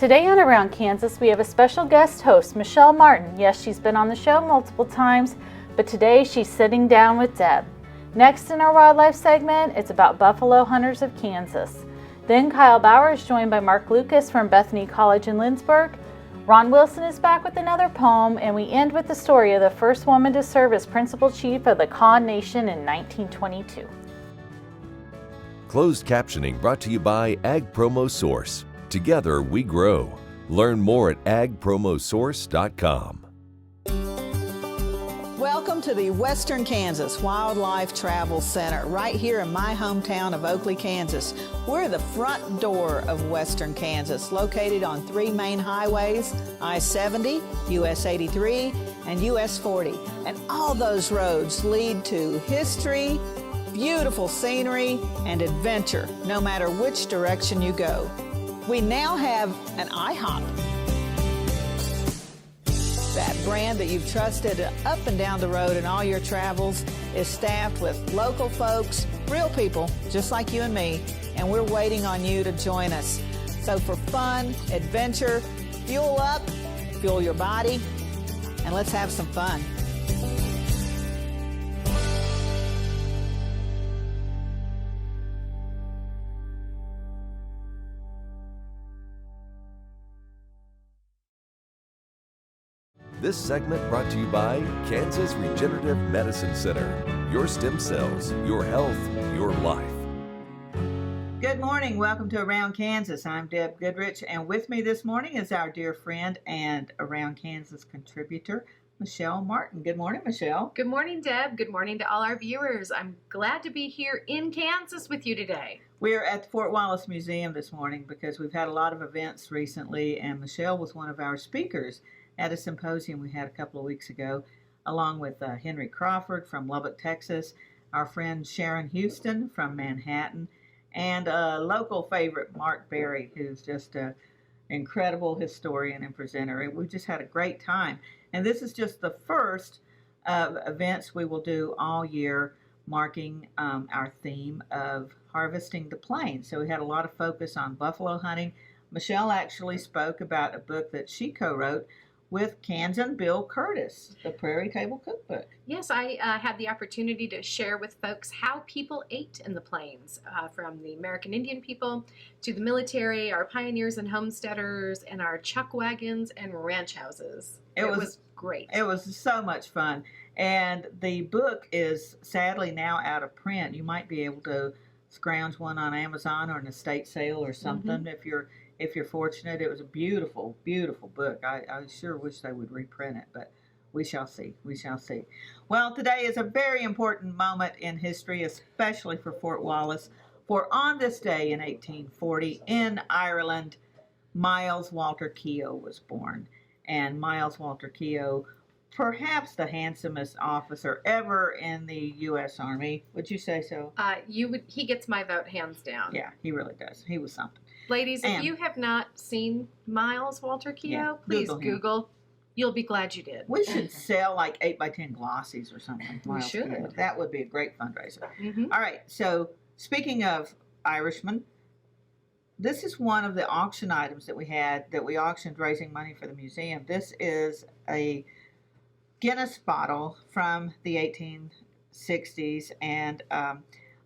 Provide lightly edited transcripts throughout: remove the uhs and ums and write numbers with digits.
Today on Around Kansas, we have a special guest host, Michelle Martin. Yes, she's been on the show multiple times, but today she's sitting down with Deb. Next in our wildlife segment, it's about buffalo hunters of Kansas. Then Kyle Bauer is joined by Mark Lucas from Bethany College in Linsborg. Ron Wilson is back with another poem, and we end with the story of the first woman to serve as principal chief of the Kaw Nation in 1922. Closed captioning brought to you by Ag Promo Source. Together we grow. Learn more at agpromosource.com. Welcome to the Western Kansas Wildlife Travel Center, right here in my hometown of Oakley, Kansas. We're the front door of Western Kansas, located on three main highways, I-70, US 83, and US 40. And all those roads lead to history, beautiful scenery, and adventure, no matter which direction you go. We now have an IHOP. That brand that you've trusted up and down the road in all your travels is staffed with local folks, real people, just like you and me, and we're waiting on you to join us. So for fun, adventure, fuel up, fuel your body, and let's have some fun. This segment brought to you by Kansas Regenerative Medicine Center. Your stem cells, your health, your life. Good morning. Welcome to Around Kansas. I'm Deb Goodrich, and with me this morning is our dear friend and Around Kansas contributor, Michelle Martin. Good morning, Michelle. Good morning, Deb. Good morning to all our viewers. I'm glad to be here in Kansas with you today. We're at the Fort Wallace Museum this morning because we've had a lot of events recently, and Michelle was one of our speakers at a symposium we had a couple of weeks ago, along with Henry Crawford from Lubbock, Texas, our friend Sharon Houston from Manhattan, and a local favorite, Mark Berry, who's just an incredible historian and presenter. We just had a great time. And this is just the first of events we will do all year, marking our theme of harvesting the plains. So we had a lot of focus on buffalo hunting. Michelle actually spoke about a book that she co-wrote with Kansan Bill Curtis, the Prairie Table Cookbook. Yes, I had the opportunity to share with folks how people ate in the plains, from the American Indian people to the military, our pioneers and homesteaders, and our chuck wagons and ranch houses. It was great. It was so much fun. And the book is sadly now out of print. You might be able to scrounge one on Amazon or an estate sale or something if you're fortunate. It was a beautiful, beautiful book. I sure wish they would reprint it, but we shall see. We shall see. Well, today is a very important moment in history, especially for Fort Wallace. For on this day in 1840 in Ireland, Miles Walter Keogh was born. And Miles Walter Keogh, perhaps the handsomest officer ever in the U.S. Army. Would you say so? He gets my vote hands down. Yeah, he really does. He was something. Ladies, if you have not seen Miles Walter Keogh, please Google. You'll be glad you did. We should sell like 8x10 glossies or something. We should. Keogh. That would be a great fundraiser. Mm-hmm. All right, so speaking of Irishmen, this is one of the auction items that we auctioned raising money for the museum. This is a Guinness bottle from the 1860s, and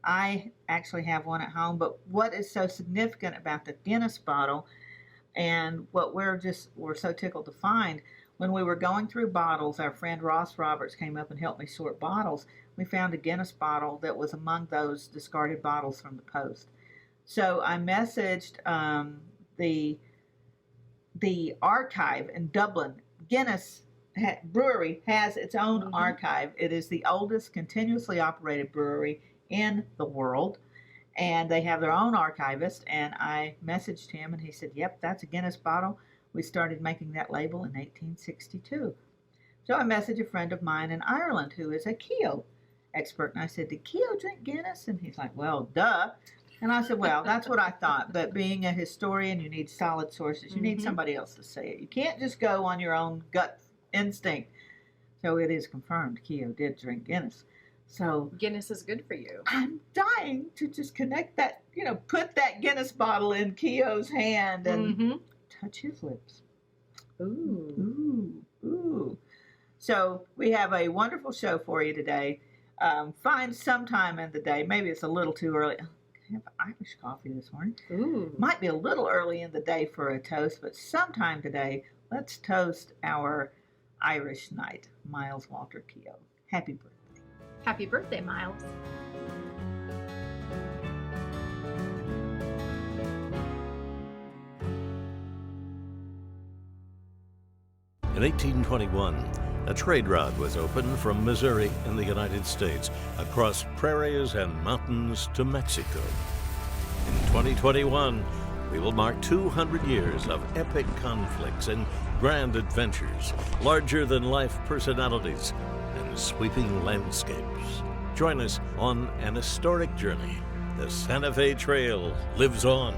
I actually have one at home. But what is so significant about the Guinness bottle, and what we're so tickled to find, when we were going through bottles, our friend Ross Roberts came up and helped me sort bottles. We found a Guinness bottle that was among those discarded bottles from the Post. So I messaged the archive in Dublin. Guinness Brewery has its own archive. It is the oldest continuously operated brewery in the world, and they have their own archivist. And I messaged him, and he said, "Yep, that's a Guinness bottle. We started making that label in 1862." So I messaged a friend of mine in Ireland who is a Keogh expert, and I said, "Did Keogh drink Guinness?" And he's like, "Well, duh." And I said, "Well, that's what I thought. But being a historian, you need solid sources. You need somebody else to say it. You can't just go on your own gut instinct." So it is confirmed Keogh did drink Guinness. So Guinness is good for you. I'm dying to just connect that, put that Guinness bottle in Keogh's hand and touch his lips. Ooh. Ooh. So we have a wonderful show for you today. Find some time in the day. Maybe it's a little too early. I have Irish coffee this morning. Ooh. Might be a little early in the day for a toast, but sometime today, let's toast our Irish knight, Miles Walter Keogh. Happy birthday. Happy birthday, Miles. In 1821, a trade route was opened from Missouri in the United States across prairies and mountains to Mexico. In 2021, we will mark 200 years of epic conflicts and grand adventures, larger-than-life personalities, and sweeping landscapes. Join us on an historic journey. The Santa Fe Trail lives on.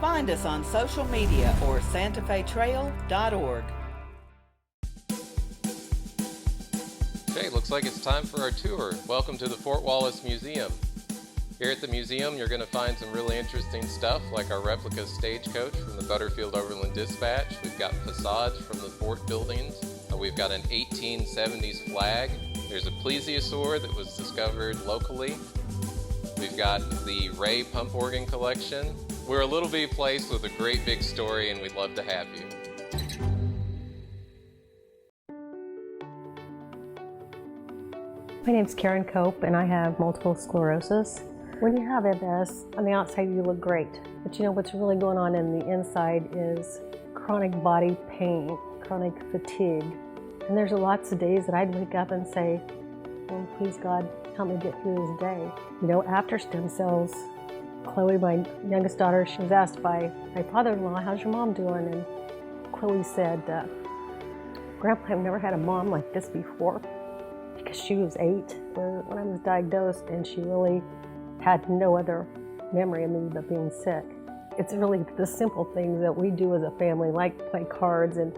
Find us on social media or santafetrail.org. Okay, looks like it's time for our tour. Welcome to the Fort Wallace Museum. Here at the museum, you're going to find some really interesting stuff, like our replica stagecoach from the Butterfield Overland Dispatch. We've got facades from the fort buildings. We've got an 1870s flag. There's a plesiosaur that was discovered locally. We've got the Ray pump organ collection. We're a little bitty place with a great big story, and we'd love to have you. My name's Karen Cope, and I have multiple sclerosis. When you have MS, on the outside you look great, but you know what's really going on in the inside is chronic body pain, chronic fatigue. And there's lots of days that I'd wake up and say, oh, please God, help me get through this day. You know, after stem cells, Chloe, my youngest daughter, she was asked by my father-in-law, how's your mom doing? And Chloe said, Grandpa, I've never had a mom like this before. Because she was 8 when I was diagnosed, and she really had no other memory of me but being sick. It's really the simple things that we do as a family, like play cards, and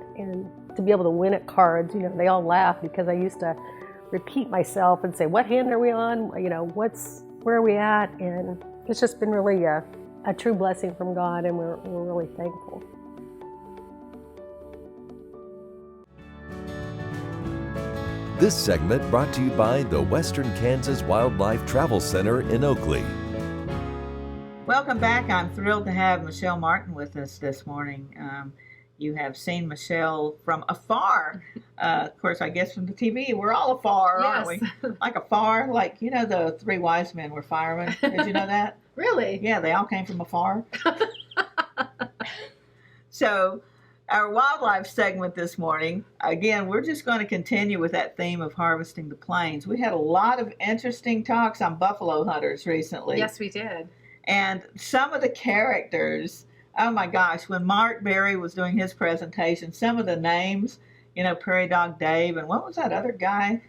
to be able to win at cards. You know, they all laugh because I used to repeat myself and say, what hand are we on? You know, where are we at? And it's just been really a true blessing from God, and we're really thankful. This segment brought to you by the Western Kansas Wildlife Travel Center in Oakley. Welcome back. I'm thrilled to have Michelle Martin with us this morning. You have seen Michelle from afar. Of course, I guess from the TV, we're all afar, aren't we? Like afar, like, you know, the 3 wise men were firemen. Did you know that? Really? Yeah, they all came from afar. So, our wildlife segment this morning, again, we're just going to continue with that theme of harvesting the plains. We had a lot of interesting talks on buffalo hunters recently. Yes, we did. And some of the characters, oh my gosh, when Mark Berry was doing his presentation, some of the names, you know, Prairie Dog Dave, and what was that other guy?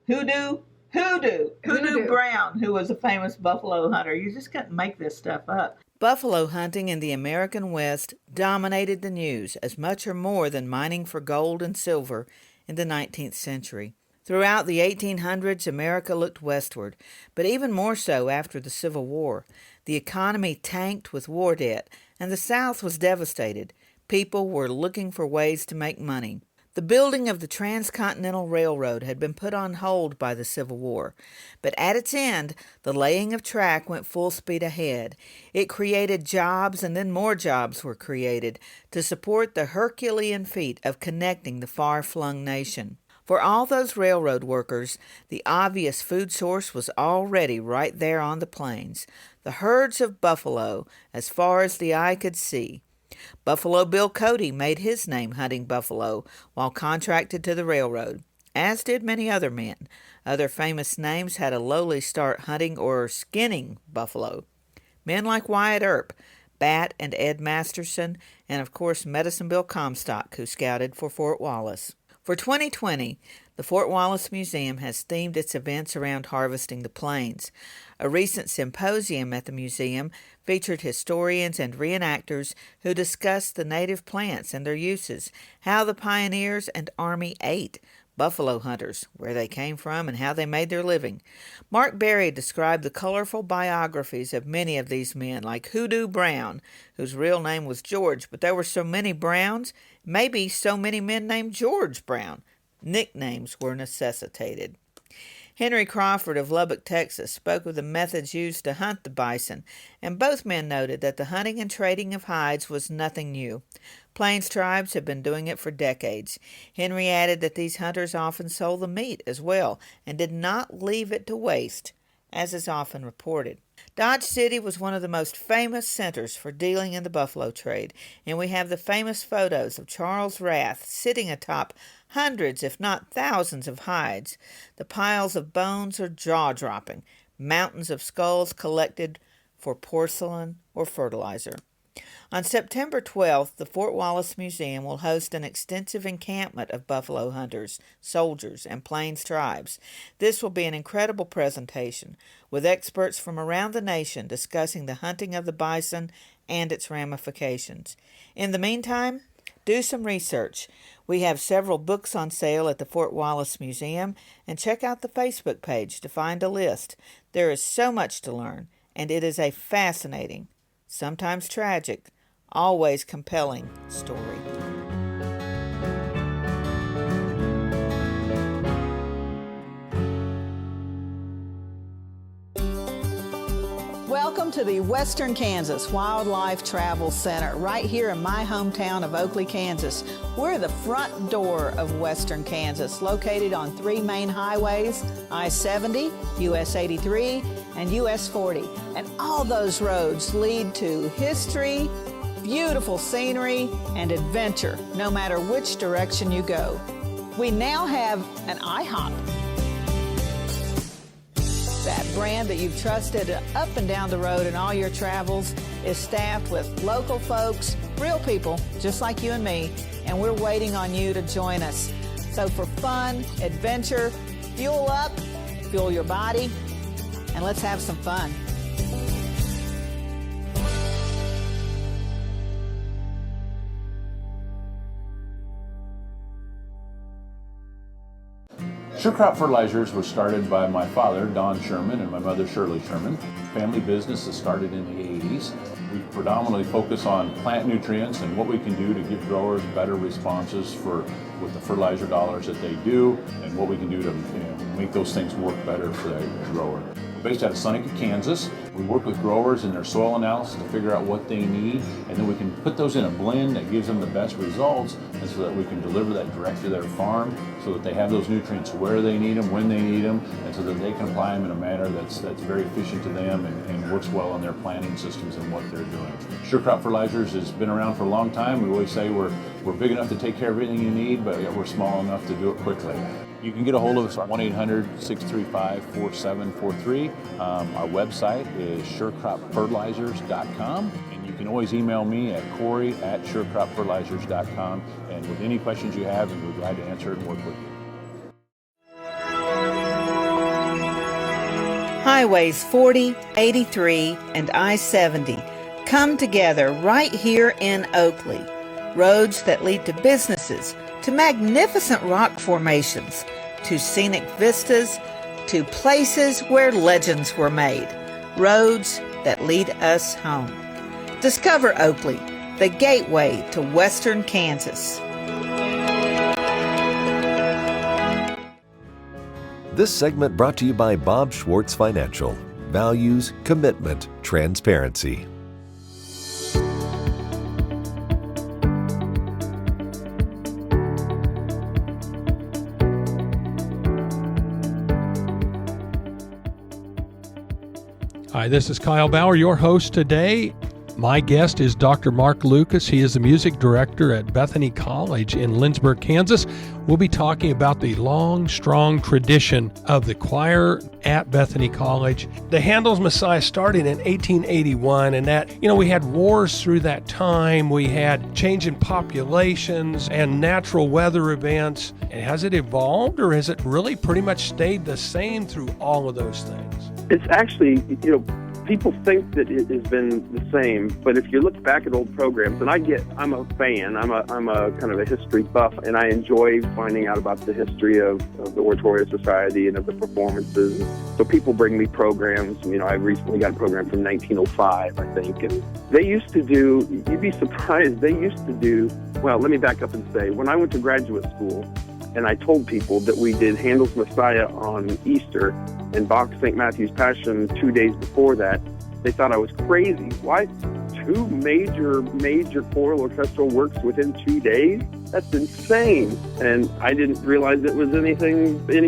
Hoodoo Brown, who was a famous buffalo hunter. You just couldn't make this stuff up. Buffalo hunting in the American West dominated the news as much or more than mining for gold and silver in the 19th century. Throughout the 1800s, America looked westward, but even more so after the Civil War. The economy tanked with war debt, and the South was devastated. People were looking for ways to make money. The building of the Transcontinental Railroad had been put on hold by the Civil War, but at its end, the laying of track went full speed ahead. It created jobs, and then more jobs were created to support the Herculean feat of connecting the far-flung nation. For all those railroad workers, the obvious food source was already right there on the plains, the herds of buffalo as far as the eye could see. Buffalo Bill Cody made his name hunting buffalo while contracted to the railroad, as did many other men. Other famous names had a lowly start hunting or skinning buffalo. Men like Wyatt Earp, Bat and Ed Masterson, and of course Medicine Bill Comstock, who scouted for Fort Wallace. For 2020, the Fort Wallace Museum has themed its events around harvesting the plains. A recent symposium at the museum featured historians and reenactors who discussed the native plants and their uses, how the pioneers and Army ate, buffalo hunters, where they came from and how they made their living. Mark Berry described the colorful biographies of many of these men, like Hoodoo Brown, whose real name was George, but there were so many Browns, maybe so many men named George Brown. Nicknames were necessitated. Henry Crawford of Lubbock, Texas, spoke of the methods used to hunt the bison, and both men noted that the hunting and trading of hides was nothing new. Plains tribes have been doing it for decades. Henry added that these hunters often sold the meat as well, and did not leave it to waste, as is often reported. Dodge City was one of the most famous centers for dealing in the buffalo trade, and we have the famous photos of Charles Rath sitting atop hundreds, if not thousands, of hides. The piles of bones are jaw-dropping, mountains of skulls collected for porcelain or fertilizer. On September 12th, the Fort Wallace Museum will host an extensive encampment of buffalo hunters, soldiers, and Plains tribes. This will be an incredible presentation, with experts from around the nation discussing the hunting of the bison and its ramifications. In the meantime, do some research. We have several books on sale at the Fort Wallace Museum, and check out the Facebook page to find a list. There is so much to learn, and it is a fascinating, sometimes tragic, always compelling story. Welcome to the Western Kansas Wildlife Travel Center, right here in my hometown of Oakley, Kansas. We're the front door of Western Kansas, located on 3 main highways, I-70, US 83, and US 40. And all those roads lead to history, beautiful scenery, and adventure, no matter which direction you go. We now have an IHOP. That brand that you've trusted up and down the road in all your travels is staffed with local folks, real people just like you and me, and we're waiting on you to join us. So for fun, adventure, fuel up, fuel your body, and let's have some fun. Sure Crop Fertilizers was started by my father, Don Sherman, and my mother, Shirley Sherman. Family business that started in the 80s. We predominantly focus on plant nutrients and what we can do to give growers better responses with the fertilizer dollars that they do, and what we can do to make those things work better for the grower. We're based out of Seneca, Kansas. We work with growers in their soil analysis to figure out what they need, and then we can put those in a blend that gives them the best results, and so that we can deliver that direct to their farm, so that they have those nutrients where they need them, when they need them, and so that they can apply them in a manner that's very efficient to them and works well on their planting systems and what they're doing. Sure Crop Fertilizers has been around for a long time. We always say we're big enough to take care of everything you need, but we're small enough to do it quickly. You can get a hold of us at 1-800-635-4743. Our website is surecropfertilizers.com, and you can always email me at Corey@surecropfertilizers.com, and with any questions you have, we'll be glad to answer and work with you. Highways 40, 83, and I-70 come together right here in Oakley. Roads that lead to businesses, to magnificent rock formations, to scenic vistas, to places where legends were made. Roads that lead us home. Discover Oakley, the gateway to Western Kansas. This segment brought to you by Bob Schwartz Financial. Values, commitment, transparency. Hi, this is Kyle Bauer, your host today. My guest is Dr. Mark Lucas. He is the music director at Bethany College in Linsborg, Kansas. We'll be talking about the long, strong tradition of the choir at Bethany College. The Handel's Messiah started in 1881, and that, we had wars through that time. We had change in populations and natural weather events. And has it evolved, or has it really pretty much stayed the same through all of those things? It's actually, people think that it has been the same, but if you look back at old programs, and I'm a fan, I'm a kind of a history buff, and I enjoy finding out about the history of the Oratorio Society and of the performances. So people bring me programs. I recently got a program from 1905, I think, and they used to do, you'd be surprised, well, let me back up and say, when I went to graduate school, and I told people that we did Handel's Messiah on Easter and Bach's St. Matthew's Passion 2 days before that, they thought I was crazy. Why 2 major choral orchestral works within 2 days? That's insane. And I didn't realize it was any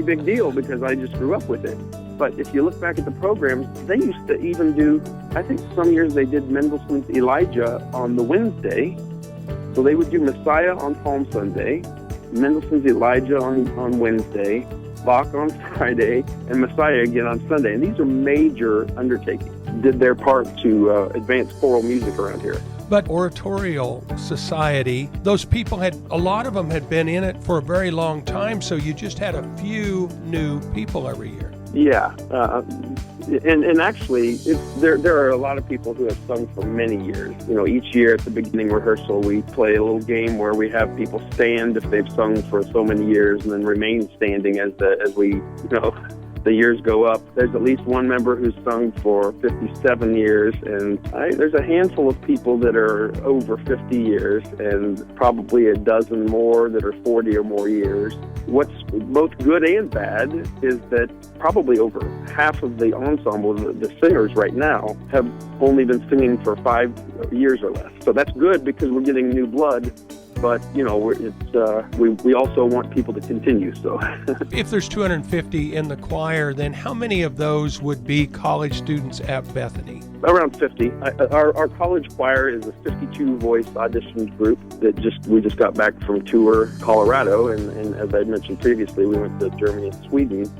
big deal because I just grew up with it. But if you look back at the programs, they used to even do, I think some years they did Mendelssohn's Elijah on the Wednesday. So they would do Messiah on Palm Sunday, Mendelssohn's Elijah on Wednesday, Bach on Friday, and Messiah again on Sunday. And these are major undertakings. Did their part to advance choral music around here. But Oratorio Society, those people a lot of them had been in it for a very long time, so you just had a few new people every year. Yeah, and actually, there are a lot of people who have sung for many years. Each year at the beginning rehearsal, we play a little game where we have people stand if they've sung for so many years, and then remain standing as the years go up. There's at least one member who's sung for 57 years, and there's a handful of people that are over 50 years, and probably a dozen more that are 40 or more years. What's both good and bad is that probably over half of the ensemble, the singers right now, have only been singing for 5 years or less. So that's good because we're getting new blood. But, we also want people to continue, so. If there's 250 in the choir, then how many of those would be college students at Bethany? Around 50. Our college choir is a 52-voice audition group that we just got back from tour Colorado, and as I mentioned previously, we went to Germany and Sweden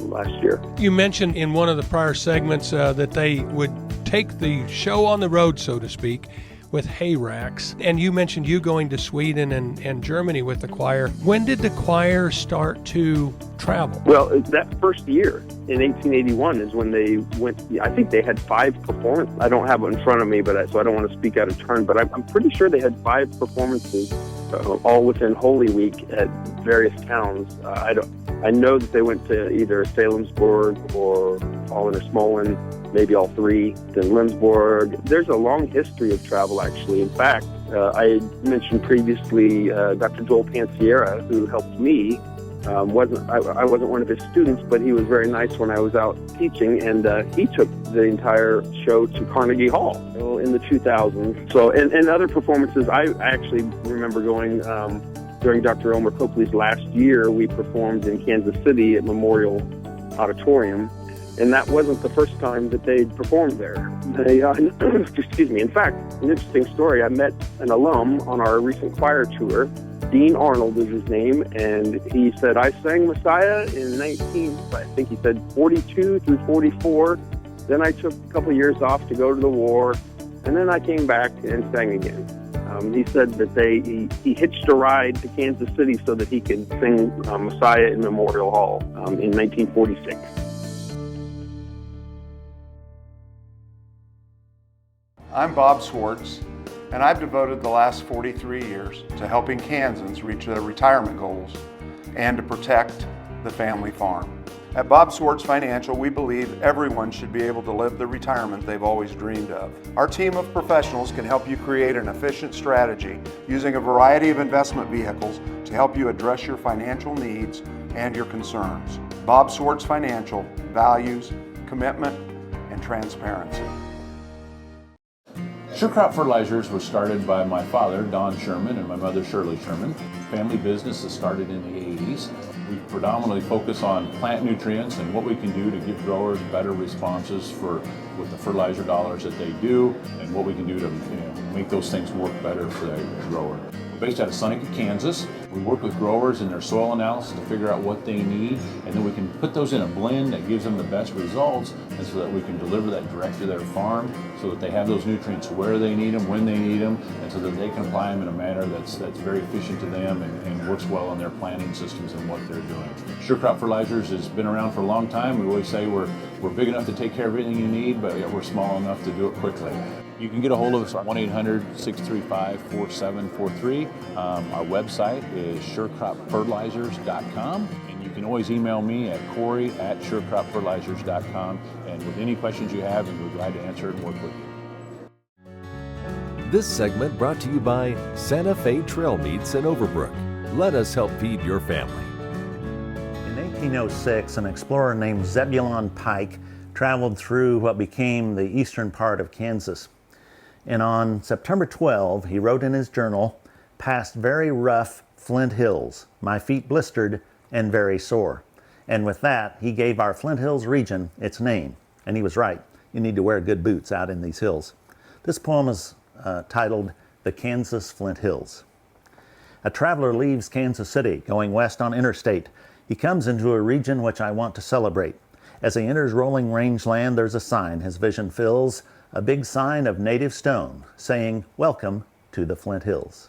last year. You mentioned in one of the prior segments that they would take the show on the road, so to speak, with hay racks. And you mentioned you going to Sweden and Germany with the choir. When did the choir start to travel? Well, that first year in 1881 is when they went. I think they had 5 performances. I don't have it in front of me, so I don't want to speak out of turn, but I'm pretty sure they had 5 performances all within Holy Week at various towns. I know that they went to either Linsborg or Holland or Smolin, maybe all 3, then Linsborg. There's a long history of travel, actually. In fact, I mentioned previously Dr. Joel Pansiera, who helped me. I wasn't one of his students, but he was very nice when I was out teaching, and he took the entire show to Carnegie Hall in the 2000s. So, and other performances, I actually remember going during Dr. Elmer Copley's last year. We performed in Kansas City at Memorial Auditorium, and that wasn't the first time that they'd performed there. Excuse me. In fact, an interesting story, I met an alum on our recent choir tour. Dean Arnold is his name, and he said, I sang Messiah in 42 through 44. Then I took a couple years off to go to the war, and then I came back and sang again. He said that he hitched a ride to Kansas City so that he could sing Messiah in Memorial Hall in 1946. I'm Bob Swartz, and I've devoted the last 43 years to helping Kansans reach their retirement goals and to protect the family farm. At Bob Swartz Financial, we believe everyone should be able to live the retirement they've always dreamed of. Our team of professionals can help you create an efficient strategy using a variety of investment vehicles to help you address your financial needs and your concerns. Bob Swartz Financial values commitment and transparency. Surecrop Fertilizers was started by my father, Don Sherman, and my mother, Shirley Sherman. Family business that started in the 80s. We predominantly focus on plant nutrients and what we can do to give growers better responses with the fertilizer dollars that they do, and what we can do to make those things work better for the grower. based out of Seneca, Kansas. We work with growers in their soil analysis to figure out what they need, and then we can put those in a blend that gives them the best results, and so that we can deliver that direct to their farm so that they have those nutrients where they need them, when they need them, and so that they can apply them in a manner that's very efficient to them and works well in their planting systems and what they're doing. Sure Crop Fertilizers has been around for a long time. We always say we're big enough to take care of everything you need, but yet we're small enough to do it quickly. You can get a hold of us at 1-800-635-4743. Our website is surecropfertilizers.com, and you can always email me at Corey@surecropfertilizers.com, and with any questions you have, we'd be glad to answer it and work with you. This segment brought to you by Santa Fe Trail Meats in Overbrook. Let us help feed your family. In 1806, an explorer named Zebulon Pike traveled through what became the eastern part of Kansas. And on September 12, he wrote in his journal, "Past very rough Flint Hills, my feet blistered and very sore." And with that, he gave our Flint Hills region its name. And he was right. You need to wear good boots out in these hills. This poem is titled "The Kansas Flint Hills." A traveler leaves Kansas City, going west on interstate. He comes into a region which I want to celebrate. As he enters rolling rangeland, there's a sign his vision fills, a big sign of native stone saying, "Welcome to the Flint Hills."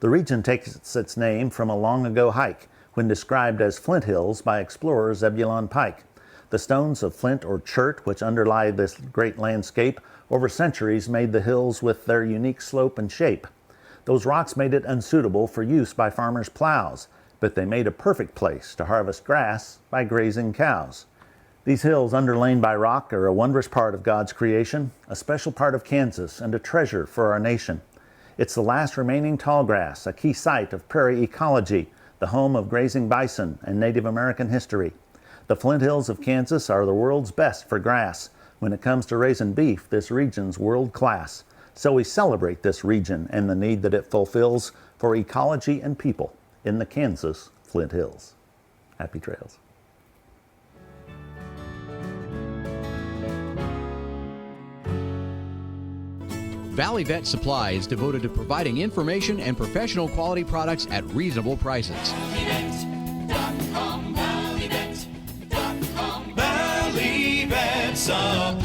The region takes its name from a long ago hike when described as Flint Hills by explorer Zebulon Pike. The stones of flint or chert which underlie this great landscape over centuries made the hills with their unique slope and shape. Those rocks made it unsuitable for use by farmers' plows, but they made a perfect place to harvest grass by grazing cows. These hills underlain by rock are a wondrous part of God's creation, a special part of Kansas, and a treasure for our nation. It's the last remaining tall grass, a key site of prairie ecology, the home of grazing bison and Native American history. The Flint Hills of Kansas are the world's best for grass. When it comes to raising beef, this region's world class. So we celebrate this region and the need that it fulfills for ecology and people in the Kansas Flint Hills. Happy trails. Valley Vet Supply is devoted to providing information and professional quality products at reasonable prices. ValleyVet.com, ValleyVet.com, Valley Vet Supply.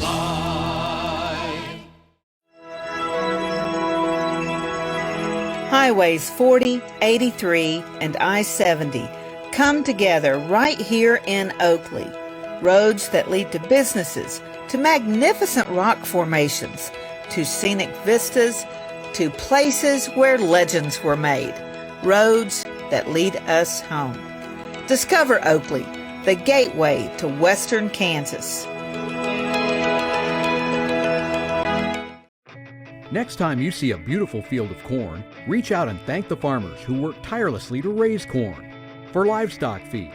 Highways 40, 83, and I-70 come together right here in Oakley. Roads that lead to businesses, to magnificent rock formations, to scenic vistas, to places where legends were made. Roads that lead us home. Discover Oakley, the gateway to western Kansas. Next time you see a beautiful field of corn, reach out and thank the farmers who work tirelessly to raise corn for livestock feed,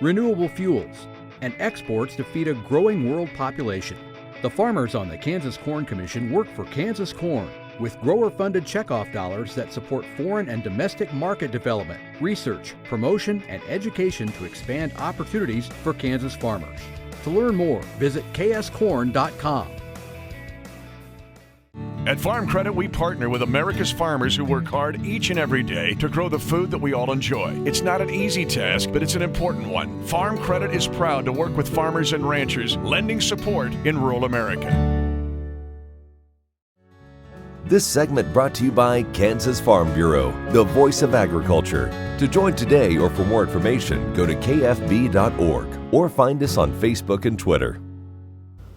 renewable fuels, and exports to feed a growing world population. The farmers on the Kansas Corn Commission work for Kansas Corn with grower-funded checkoff dollars that support foreign and domestic market development, research, promotion, and education to expand opportunities for Kansas farmers. To learn more, visit kscorn.com. At Farm Credit, we partner with America's farmers who work hard each and every day to grow the food that we all enjoy. It's not an easy task, but it's an important one. Farm Credit is proud to work with farmers and ranchers, lending support in rural America. This segment brought to you by Kansas Farm Bureau, the voice of agriculture. To join today or for more information, go to kfb.org or find us on Facebook and Twitter.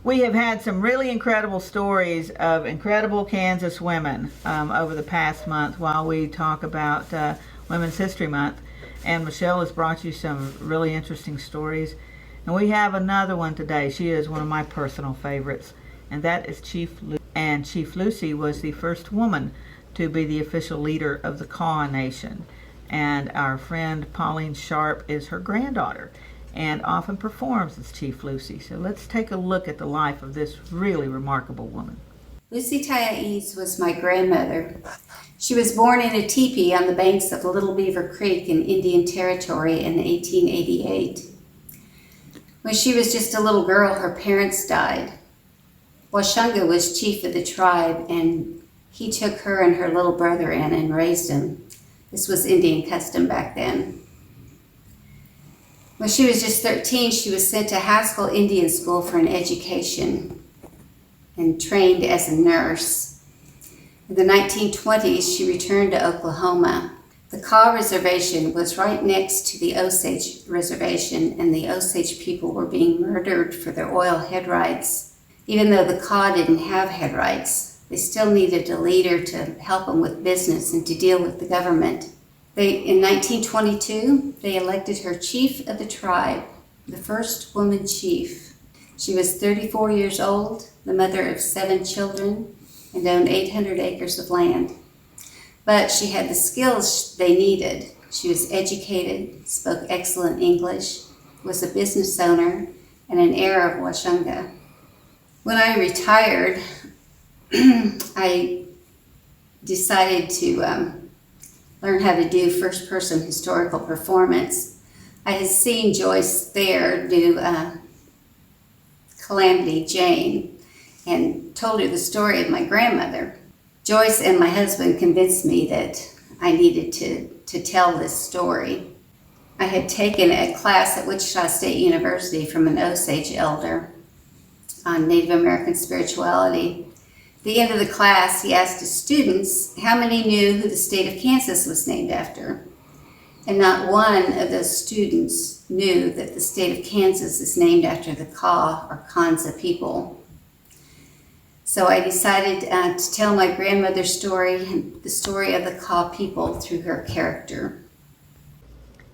We have had some really incredible stories of incredible Kansas women over the past month while we talk about Women's History Month. And Michelle has brought you some really interesting stories. And we have another one today. She is one of my personal favorites, and that is Chief Lucy. And Chief Lucy was the first woman to be the official leader of the Kaw Nation. And our friend Pauline Sharp is her granddaughter and often performs as Chief Lucy. So let's take a look at the life of this really remarkable woman. Lucy Taiz was my grandmother. She was born in a teepee on the banks of Little Beaver Creek in Indian Territory in 1888. When she was just a little girl, her parents died. Washunga was chief of the tribe, and He took her and her little brother in and raised them. This was Indian custom back then. When she was just 13, she was sent to Haskell Indian School for an education and trained as a nurse. In the 1920s, she returned to Oklahoma. The Kaw Reservation was right next to the Osage Reservation, and the Osage people were being murdered for their oil head rights. Even though the Kaw didn't have head rights, they still needed a leader to help them with business and to deal with the government. In 1922, they elected her chief of the tribe, the first woman chief. She was 34 years old, the mother of 7 children, and owned 800 acres of land. But she had the skills they needed. She was educated, spoke excellent English, was a business owner, and an heir of Washunga. When I retired, I decided to learn how to do first-person historical performance. I had seen Joyce Thayer do Calamity Jane and told her the story of my grandmother. Joyce and my husband convinced me that I needed to tell this story. I had taken a class at Wichita State University from an Osage elder on Native American spirituality. At the end of the class, he asked his students how many knew who the state of Kansas was named after. And not one of those students knew that the state of Kansas is named after the Kaw or Kansa people. So I decided to tell my grandmother's story and the story of the Kaw people through her character.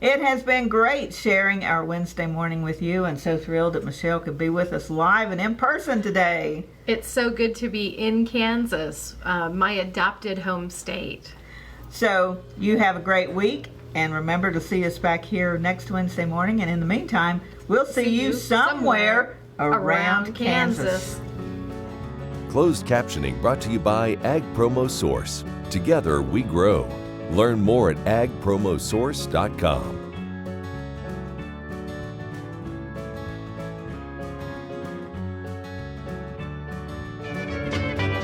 It has been great sharing our Wednesday morning with you, and so thrilled that Michelle could be with us live and in person today. It's so good to be in Kansas, my adopted home state. So you have a great week, and remember to see us back here next Wednesday morning. And in the meantime, we'll see you somewhere around Kansas. Closed captioning brought to you by Ag Promo Source. Together we grow. Learn more at agpromosource.com.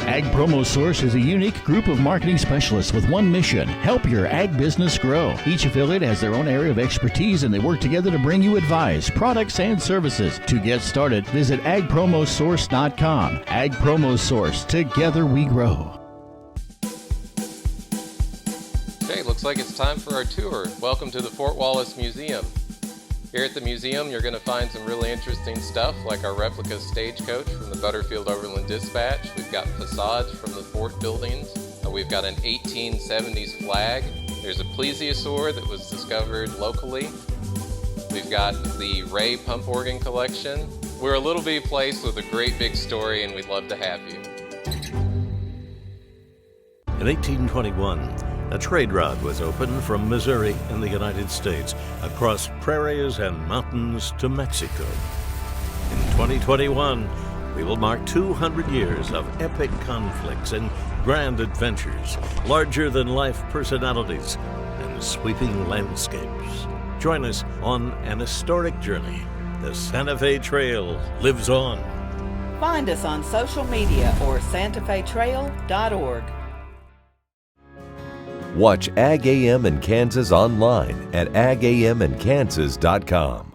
Ag Promo Source is a unique group of marketing specialists with one mission: help your ag business grow. Each affiliate has their own area of expertise, and they work together to bring you advice, products, and services. To get started, visit agpromosource.com. Ag Promo Source. Together we grow. Okay, looks like it's time for our tour. Welcome to the Fort Wallace Museum. Here at the museum, you're going to find some really interesting stuff, like our replica stagecoach from the Butterfield Overland Dispatch. We've got facades from the fort buildings. We've got an 1870s flag. There's a plesiosaur that was discovered locally. We've got the Ray pump organ collection. We're a little bitty place with a great big story, and we'd love to have you. In 1821, a trade route was opened from Missouri in the United States across prairies and mountains to Mexico. In 2021, we will mark 200 years of epic conflicts and grand adventures, larger-than-life personalities, and sweeping landscapes. Join us on an historic journey. The Santa Fe Trail lives on. Find us on social media or santafetrail.org. Watch Ag AM in Kansas online at agamandkansas.com.